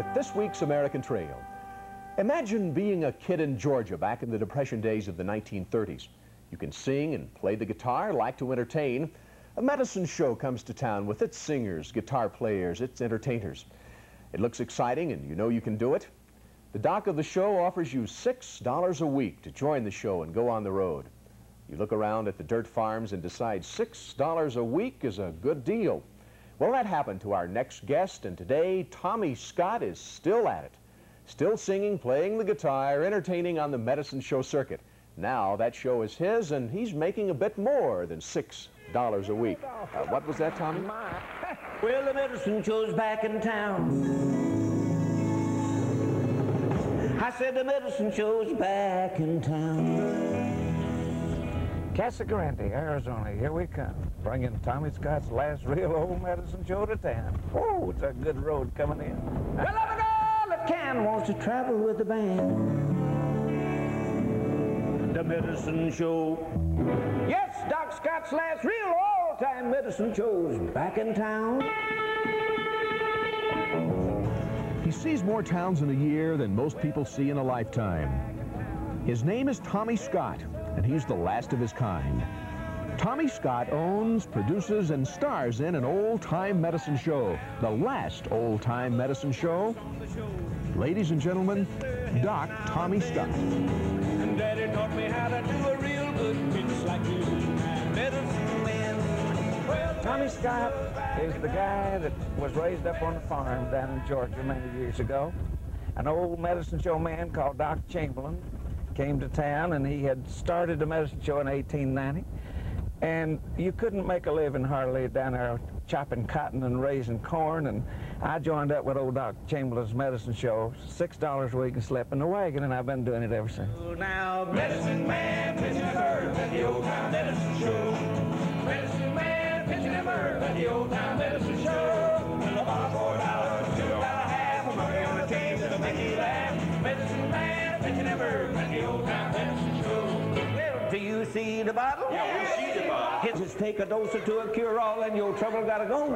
with this week's American Trail. Imagine being a kid in Georgia back in the Depression days of the 1930s. You can sing and play the guitar, like to entertain. A medicine show comes to town with its singers, guitar players, its entertainers. It looks exciting and you know you can do it. The doc of the show offers you $6 a week to join the show and go on the road. You look around at the dirt farms and decide $6 a week is a good deal. Well, that happened to our next guest, and today Tommy Scott is still at it. Still singing, playing the guitar, entertaining on the medicine show circuit. Now that show is his, and he's making a bit more than $6 a week. What was that, Tommy? Well, the medicine show's back in town. I said the medicine show's back in town. Casa Grande, Arizona, here we come, bringing Tommy Scott's last real old medicine show to town. Oh, it's a good road coming in. Well, every girl that can wants to travel with the band. The medicine show. Yes, Doc Scott's last real all-time medicine show's back in town. He sees more towns in a year than most people see in a lifetime. His name is Tommy Scott, and he's the last of his kind. Tommy Scott owns, produces, and stars in an old-time medicine show, the last old-time medicine show. Ladies and gentlemen, Doc Tommy Scott. And Daddy taught me how to do a real good pitch like you, medicine man. Well, Tommy Scott is the guy that was raised up on a farm down in Georgia many years ago. An old medicine show man called Doc Chamberlain came to town, and he had started the medicine show in 1890. And you couldn't make a living hardly down there chopping cotton and raising corn, and I joined up with old Doc Chamberlain's medicine show, $6 a week, and slept in the wagon, and I've been doing it ever since. Now, medicine man, pitching a bird at the old time medicine show. Medicine man, pitching a bird at the old time medicine show. And about $4, $2.50, a monkey on the table to make you laugh. Medicine man, pitching a bird at the old time medicine show. Well, do you see the bottle? Yeah, we see the bottle. Just take a dose or two of cure-all and your trouble gotta go.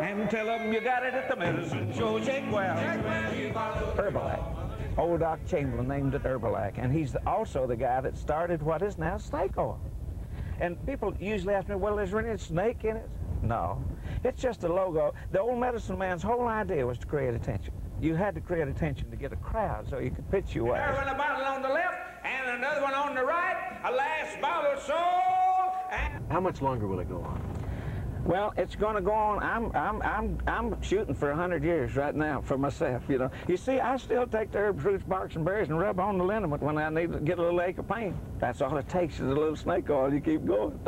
And tell them you got it at the medicine show. Shake well. Herb-O-Lac. Old Doc Chamberlain named it Herb-O-Lac, and he's also the guy that started what is now snake oil. And people usually ask me, well, is there any snake in it? No. It's just a logo. The old medicine man's whole idea was to create attention. You had to create attention to get a crowd so you could pitch your way. There's a bottle on the left and another one on the right. A last bottle sold. How much longer will it go on? Well, it's going to go on. I'm shooting for 100 years right now for myself, you know. You see, I still take the herbs, roots, barks, and berries and rub on the liniment when I need to get a little ache of pain. That's all it takes is a little snake oil. You keep going.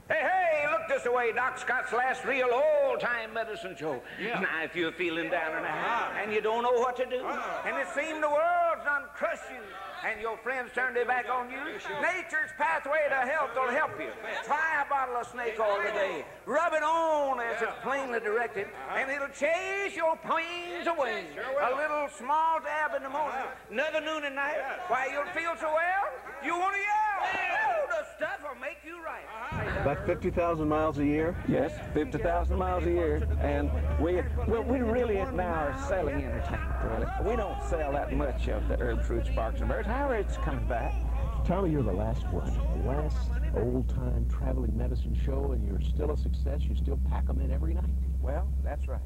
Hey, look this way, Doc Scott's last real old-time medicine show. Yeah. Now, if you're feeling down and out and you don't know what to do, and it seems the world's done crushed you, and your friends turn their back on you, nature's pathway to health will help you. Try a bottle of snake oil today. Rub it on as it's plainly directed, and it'll chase your pains away. A little small dab in the morning, another noon and night. Why, you'll feel so well, you want to yell. Oh, the stuff will make you right. About 50,000 miles a year? Yes, 50,000 miles a year, and we really now are selling entertainment, really. We don't sell that much of the herbs, roots, barks, and berries. However, it's coming back. Tommy, you're the last one. The last old-time traveling medicine show, and you're still a success. You still pack them in every night. Well, that's right.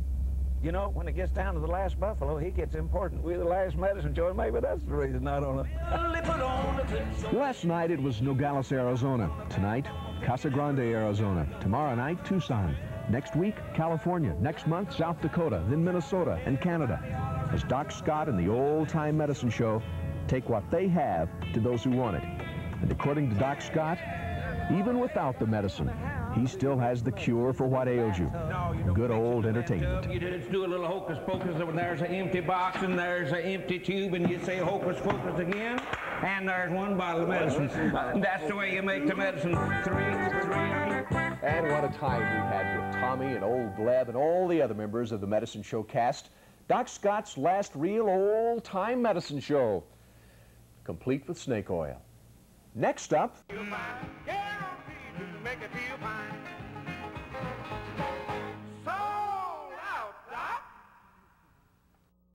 You know, when it gets down to the last buffalo, he gets important. We're the last medicine show, and maybe that's the reason. I don't know. Last night it was Nogales, Arizona. Tonight, Casa Grande, Arizona. Tomorrow night, Tucson. Next week, California. Next month, South Dakota. Then Minnesota and Canada. As Doc Scott and the old-time medicine show take what they have to those who want it. And according to Doc Scott, even without the medicine, he still has the cure for what ails you. Good old entertainment. You just do a little hocus pocus, and there's an empty box, and there's an empty tube, and you say hocus pocus again, and there's one bottle of medicine. That's the way you make the medicine. Three. And what a time we had with Tommy and old Gleb and all the other members of the medicine show cast. Doc Scott's last real old-time medicine show, complete with snake oil. Next up...